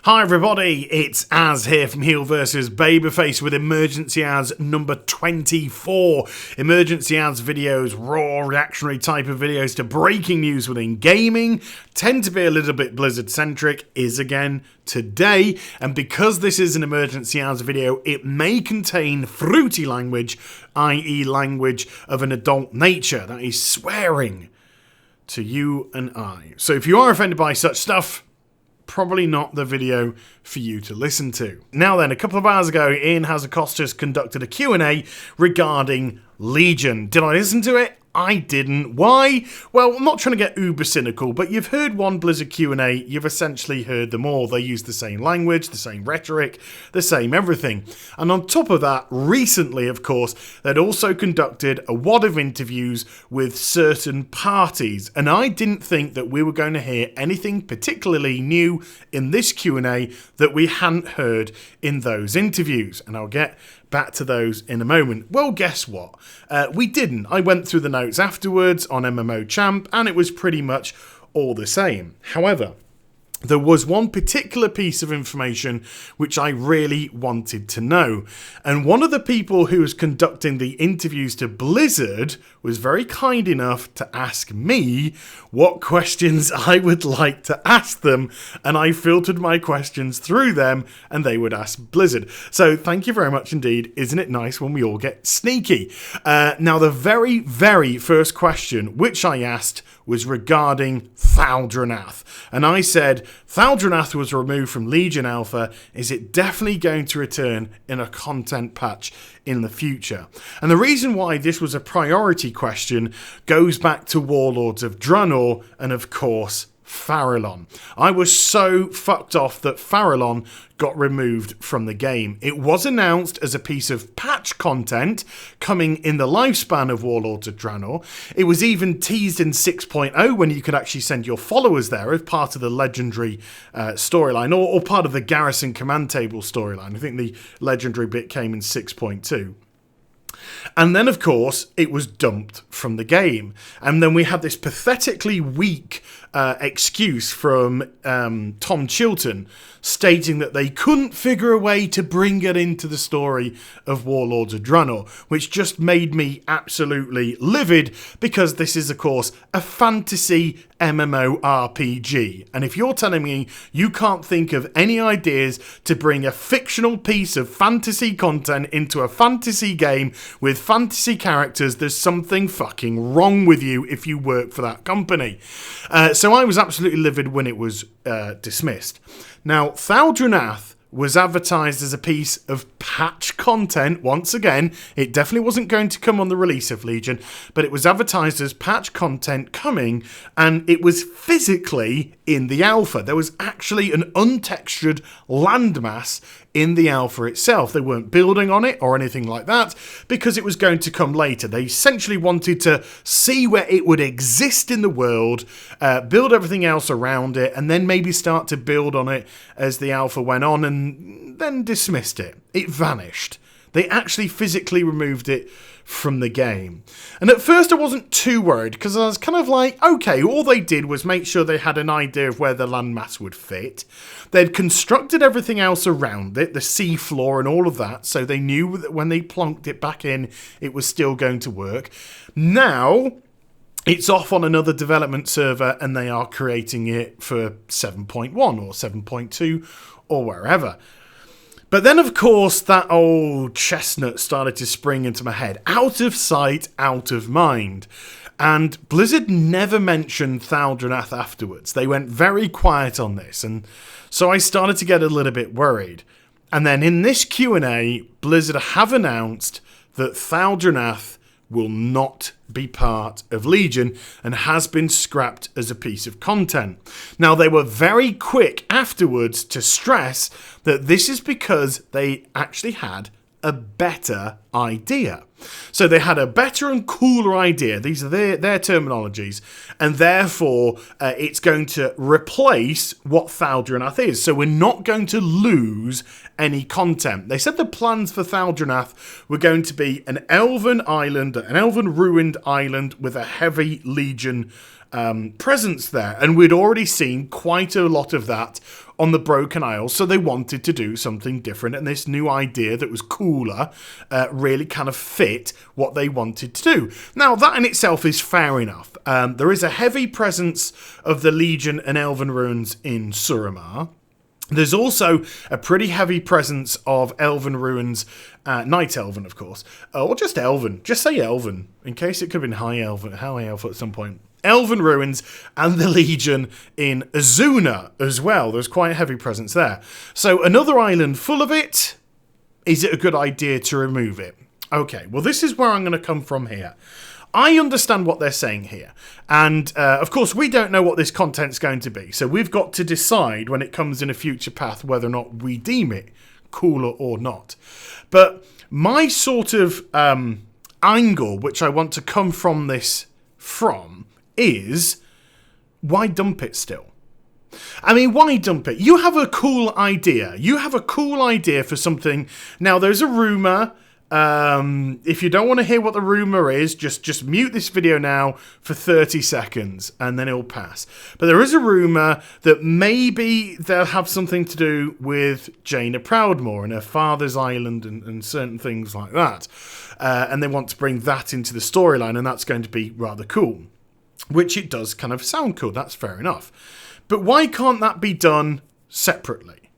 Hi everybody, it's Az here from HeelvsBabyface with Emergency Az number 24. Emergency Az videos, raw reactionary type of videos to breaking news within gaming, tend to be a little bit Blizzard centric, is again today, and because this is an Emergency Az video, it may contain fruity language, i.e. language of an adult nature, that is swearing to you and I. So if you are offended by such stuff, probably not the video for you to listen to. Now then, a couple of hours ago, Ian Hazakostas conducted a Q&A regarding Legion. Did I listen to it? I didn't. Why? Well, I'm not trying to get uber cynical, but you've heard one Blizzard Q&A, you've essentially heard them all. They use the same language, the same rhetoric, the same everything. And on top of that, recently, of course, they'd also conducted a wad of interviews with certain parties. And I didn't think that we were going to hear anything particularly new in this Q&A that we hadn't heard in those interviews. And I'll get back to those in a moment. Well, guess what? We didn't. I went through the notes afterwards on MMO Champ, and it was pretty much all the same. However, there was one particular piece of information which I really wanted to know. And one of the people who was conducting the interviews to Blizzard was very kind enough to ask me what questions I would like to ask them. And I filtered my questions through them and they would ask Blizzard. So thank you very much indeed. Isn't it nice when we all get sneaky? Now, the very, very first question which I asked was regarding Thal'dranath. And I said, Thal'dranath was removed from Legion Alpha. Is it definitely going to return in a content patch in the future? And the reason why this was a priority question goes back to Warlords of Draenor and, of course, Farallon. I was so fucked off that Farallon got removed from the game. It was announced as a piece of patch content coming in the lifespan of Warlords of Draenor. It was even teased in 6.0 when you could actually send your followers there as part of the legendary storyline or part of the Garrison Command Table storyline. I think the legendary bit came in 6.2. And then, of course, it was dumped from the game. And then we had this pathetically weak excuse from Tom Chilton stating that they couldn't figure a way to bring it into the story of Warlords of Draenor, which just made me absolutely livid because this is, of course, a fantasy MMORPG. And if you're telling me you can't think of any ideas to bring a fictional piece of fantasy content into a fantasy game with fantasy characters, there's something fucking wrong with you if you work for that company. So I was absolutely livid when it was dismissed. Now, Thal'dranath was advertised as a piece of patch content. Once again, it definitely wasn't going to come on the release of Legion, but it was advertised as patch content coming, and it was physically in the alpha. There was actually an untextured landmass in the alpha itself. They weren't building on it or anything like that because it was going to come later. They essentially wanted to see where it would exist in the world, build everything else around it, and then maybe start to build on it as the alpha went on, and then dismissed it. It vanished. They actually physically removed it from the game. And at first I wasn't too worried because I was kind of like, okay, all they did was make sure they had an idea of where the landmass would fit. They'd constructed everything else around it, the seafloor and all of that, so they knew that when they plonked it back in, it was still going to work. Now it's off on another development server and they are creating it for 7.1 or 7.2 or wherever. But then, of course, that old chestnut started to spring into my head. Out of sight, out of mind. And Blizzard never mentioned Thal'dranath afterwards. They went very quiet on this. And so I started to get a little bit worried. And then in this Q&A, Blizzard have announced that Thal'dranath will not be part of Legion and has been scrapped as a piece of content. Now, they were very quick afterwards to stress that this is because they actually had a better idea. So they had a better and cooler idea. These are their terminologies. And therefore, it's going to replace what Thal'dranath is. So we're not going to lose any content. They said the plans for Thal'dranath were going to be an elven island, an elven ruined island with a heavy legion presence there. And we'd already seen quite a lot of that on the Broken Isles, so they wanted to do something different, and this new idea that was cooler really kind of fit what they wanted to do. Now, that in itself is fair enough. There is a heavy presence of the Legion and Elven ruins in Suramar. There's also a pretty heavy presence of Elven ruins, Night Elven, of course, or just Elven. Just say Elven, in case it could have been High Elven at some point. Elven ruins and the Legion in Azuna as well. There's quite a heavy presence there. So another island full of it. Is it a good idea to remove it? Okay, well, this is where I'm going to come from here. I understand what they're saying here. And, of course, we don't know what this content's going to be. So we've got to decide when it comes in a future path whether or not we deem it cooler or not. But my sort of angle, which I want to come from this from, is why dump it still? I mean, why dump it? You have a cool idea. You have a cool idea for something. Now, there's a rumour. If you don't want to hear what the rumour is, just mute this video now for 30 seconds and then it'll pass. But there is a rumour that maybe they'll have something to do with Jaina Proudmoore and her father's island and certain things like that. And they want to bring that into the storyline, and that's going to be rather cool. Which it does kind of sound cool, that's fair enough. But why can't that be done separately?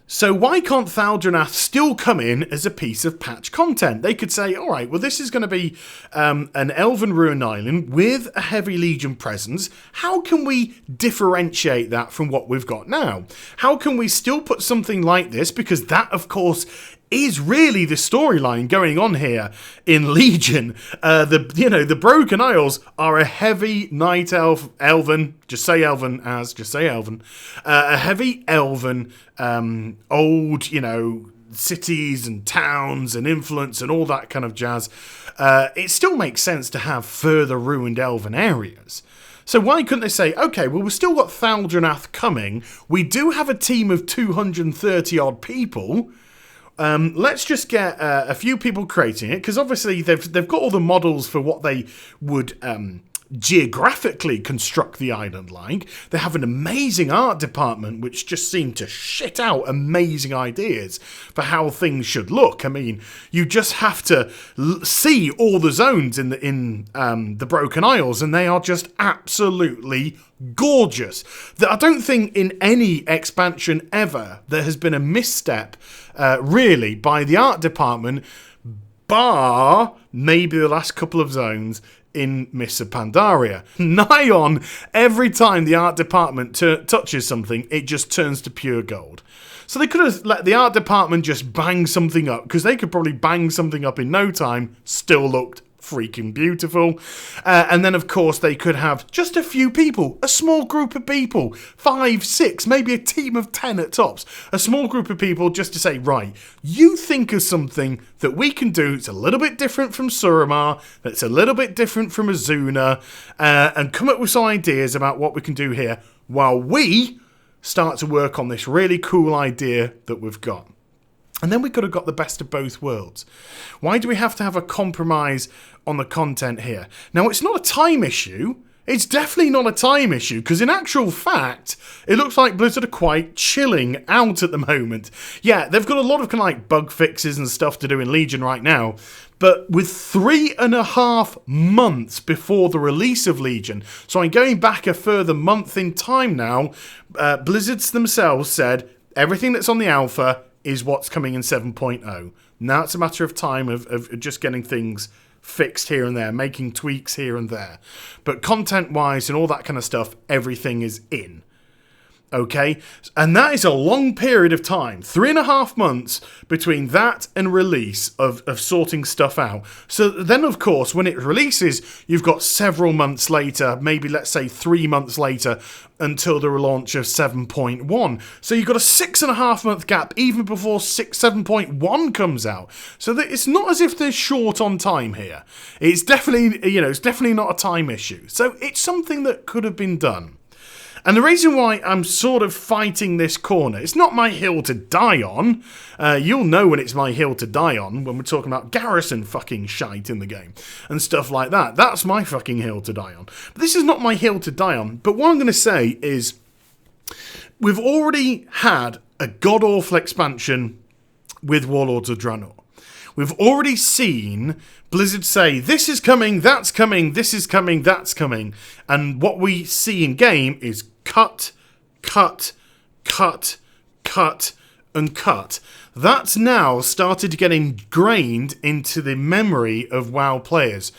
So why can't Thal'dranath still come in as a piece of patch content? They could say, all right, well, this is going to be an Elven Ruin Island with a heavy Legion presence. How can we differentiate that from what we've got now? How can we still put something like this? Because that, of course, is really the storyline going on here in Legion. The Broken Isles are a heavy night elven, a heavy elven, old, cities and towns and influence and all that kind of jazz. It still makes sense to have further ruined elven areas. So why couldn't they say, okay, well, we've still got Thal'dranath coming. We do have a team of 230 odd people. Let's just get a few people creating it, because obviously they've got all the models for what they would geographically construct the island like. They have an amazing art department which just seem to shit out amazing ideas for how things should look. I mean, you just have to see all the zones in the Broken Isles, and they are just absolutely gorgeous. I don't think in any expansion ever there has been a misstep really by the art department, bar maybe the last couple of zones in Mists of Pandaria. Nigh on, every time the art department touches something, it just turns to pure gold. So they could have let the art department just bang something up, because they could probably bang something up in no time, still looked freaking beautiful. And then, of course, they could have just a few people, a small group of people, 5, 6, maybe a team of 10 at tops, a small group of people just to say, right, you think of something that we can do that's a little bit different from Suramar, that's a little bit different from Azuna, and come up with some ideas about what we can do here while we start to work on this really cool idea that we've got. And then we could have got the best of both worlds. Why do we have to have a compromise on the content here? Now, it's not a time issue. It's definitely not a time issue, because in actual fact, it looks like Blizzard are quite chilling out at the moment. Yeah, they've got a lot of kind of like bug fixes and stuff to do in Legion right now, but with 3.5 months before the release of Legion, so I'm going back a further month in time now, Blizzards themselves said everything that's on the alpha is what's coming in 7.0. Now it's a matter of time of just getting things fixed here and there, making tweaks here and there. But content-wise and all that kind of stuff, everything is in. Okay, and that is a long period of time, 3.5 months between that and release of sorting stuff out. So then, of course, when it releases, you've got several months later, maybe let's say 3 months later, until the relaunch of 7.1. So you've got a 6.5 month gap even before 7.1 comes out. So that it's not as if they're short on time here. It's definitely, it's definitely not a time issue. So it's something that could have been done. And the reason why I'm sort of fighting this corner, it's not my hill to die on. You'll know when it's my hill to die on when we're talking about garrison fucking shite in the game and stuff like that. That's my fucking hill to die on. But this is not my hill to die on. But what I'm going to say is we've already had a god-awful expansion with Warlords of Draenor. We've already seen Blizzard say, this is coming, that's coming, this is coming, that's coming. And what we see in game is cut, cut, cut, cut, and cut. That's now started to get ingrained into the memory of WoW players.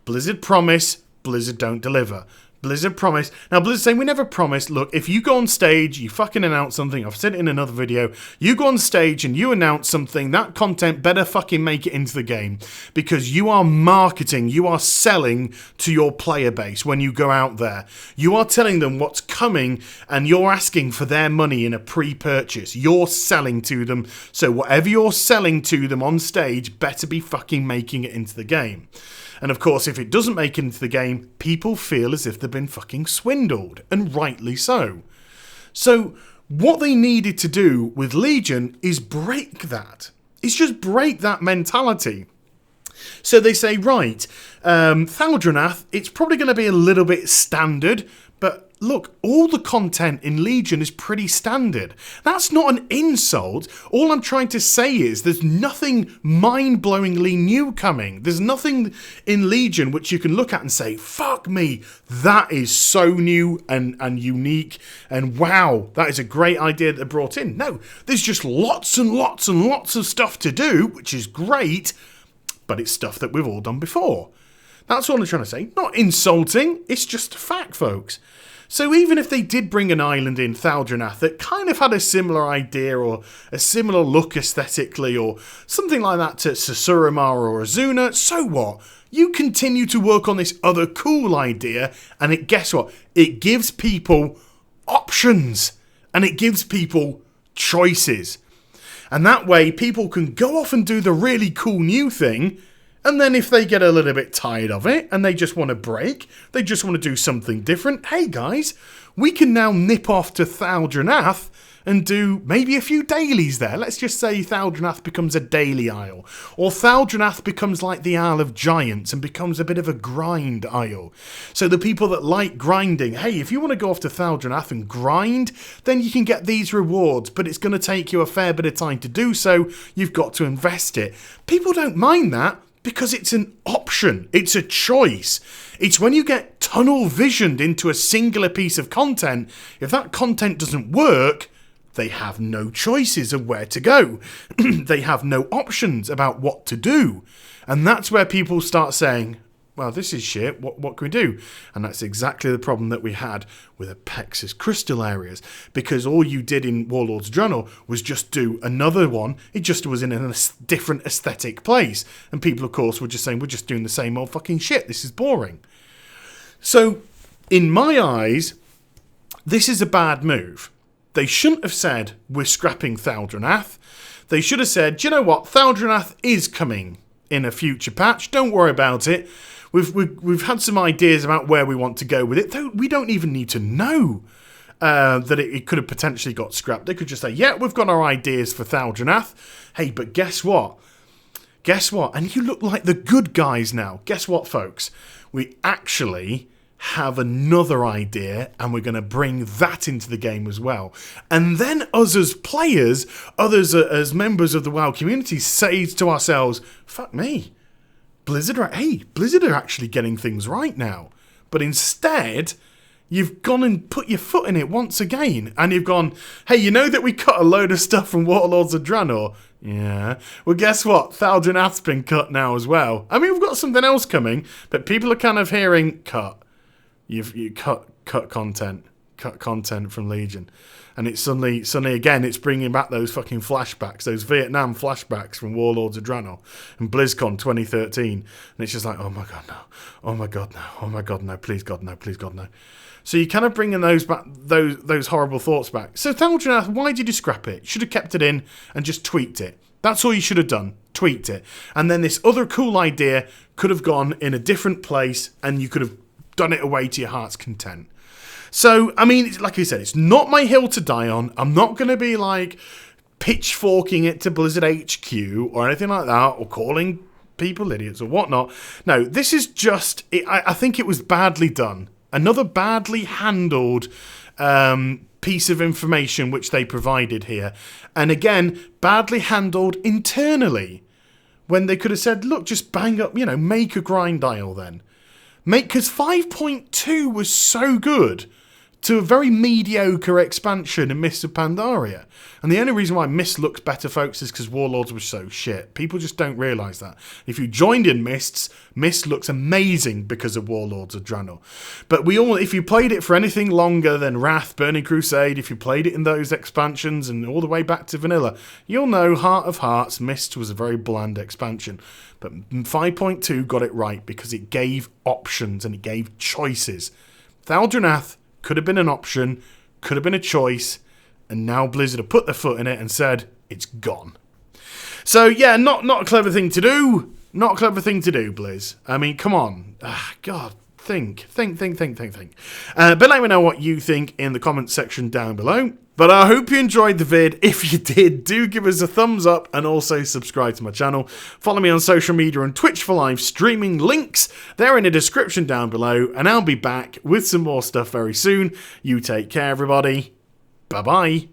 Blizzard promise, Blizzard don't deliver. Blizzard promise. Now, Blizzard saying, we never promised. Look, if you go on stage, you fucking announce something. I've said it in another video. You go on stage and you announce something. That content better fucking make it into the game. Because you are marketing. You are selling to your player base when you go out there. You are telling them what's coming and you're asking for their money in a pre-purchase. You're selling to them. So whatever you're selling to them on stage better be fucking making it into the game. And of course, if it doesn't make it into the game, people feel as if they've been fucking swindled, and rightly so. So, what they needed to do with Legion is break that. It's just break that mentality. So they say, right, Thal'dranath, it's probably going to be a little bit standard, but look, all the content in Legion is pretty standard. That's not an insult. All I'm trying to say is there's nothing mind-blowingly new coming. There's nothing in Legion which you can look at and say, fuck me, that is so new and unique, and wow, that is a great idea that they brought in. No, there's just lots and lots and lots of stuff to do, which is great, but it's stuff that we've all done before. That's all I'm trying to say. Not insulting, it's just a fact, folks. So even if they did bring an island in Thal'dranath that kind of had a similar idea or a similar look aesthetically or something like that to Susurumar or Azuna, so what? You continue to work on this other cool idea and guess what? It gives people options and it gives people choices. And that way people can go off and do the really cool new thing. And then if they get a little bit tired of it and they just want to break, they just want to do something different, hey guys, we can now nip off to Thal'dranath and do maybe a few dailies there. Let's just say Thal'dranath becomes a daily isle. Or Thal'dranath becomes like the Isle of Giants and becomes a bit of a grind isle. So the people that like grinding, hey, if you want to go off to Thal'dranath and grind, then you can get these rewards, but it's going to take you a fair bit of time to do so. You've got to invest it. People don't mind that. Because it's an option. It's a choice. It's when you get tunnel visioned into a singular piece of content, if that content doesn't work, they have no choices of where to go. They have no options about what to do. And that's where people start saying, well, this is shit, what can we do? And that's exactly the problem that we had with Apexis Crystal Areas, because all you did in Warlords of Draenor was just do another one, it just was in a different aesthetic place, and people, of course, were just saying, we're just doing the same old fucking shit, this is boring. So, in my eyes, this is a bad move. They shouldn't have said, we're scrapping Thal'dranath. They should have said, do you know what, Thal'dranath is coming in a future patch, don't worry about it. We've had some ideas about where we want to go with it, though we don't even need to know that it could have potentially got scrapped. They could just say, yeah, we've got our ideas for Thal'dranath. Hey, but guess what? Guess what? And you look like the good guys now. Guess what, folks? We actually have another idea and we're going to bring that into the game as well. And then us as players, others as members of the WoW community say to ourselves, fuck me. Blizzard are actually getting things right now. But instead, you've gone and put your foot in it once again. And you've gone, hey, you know that we cut a load of stuff from Warlords of Draenor? Yeah. Well, guess what? Thal'dranath's been cut now as well. I mean, we've got something else coming, but people are kind of hearing, cut. You cut content. content from Legion. And it's suddenly again, it's bringing back those fucking flashbacks, those Vietnam flashbacks from Warlords of Draenor and BlizzCon 2013. And it's just like, oh my God, no. Oh my God, no. Oh my God, no. Please God, no. Please God, no. So you're kind of bringing those back, those horrible thoughts back. So Thal'dranath, why did you scrap it? You should have kept it in and just tweaked it. That's all you should have done. Tweaked it. And then this other cool idea could have gone in a different place and you could have done it away to your heart's content. So, I mean, like I said, it's not my hill to die on. I'm not going to be like pitchforking it to Blizzard HQ or anything like that, or calling people idiots or whatnot. No, this is just, I think it was badly done. Another badly handled piece of information which they provided here. And again, badly handled internally, when they could have said, look, just bang up, make a grind dial then. Because 5.2 was so good to a very mediocre expansion in Mists of Pandaria. And the only reason why Mists looks better, folks, is because Warlords was so shit. People just don't realise that. If you joined in Mists, Mists looks amazing because of Warlords of Draenor. But if you played it for anything longer than Wrath, Burning Crusade, if you played it in those expansions and all the way back to vanilla, you'll know, heart of hearts, Mists was a very bland expansion. But 5.2 got it right because it gave options and it gave choices. Thal'dranath could have been an option, could have been a choice, and now Blizzard have put their foot in it and said, it's gone. So, yeah, not a clever thing to do. Not a clever thing to do, Blizz. I mean, come on. God, think. But let me know what you think in the comments section down below. But I hope you enjoyed the vid. If you did, do give us a thumbs up and also subscribe to my channel. Follow me on social media and Twitch for live streaming. Links, they're in the description down below. And I'll be back with some more stuff very soon. You take care, everybody. Bye-bye.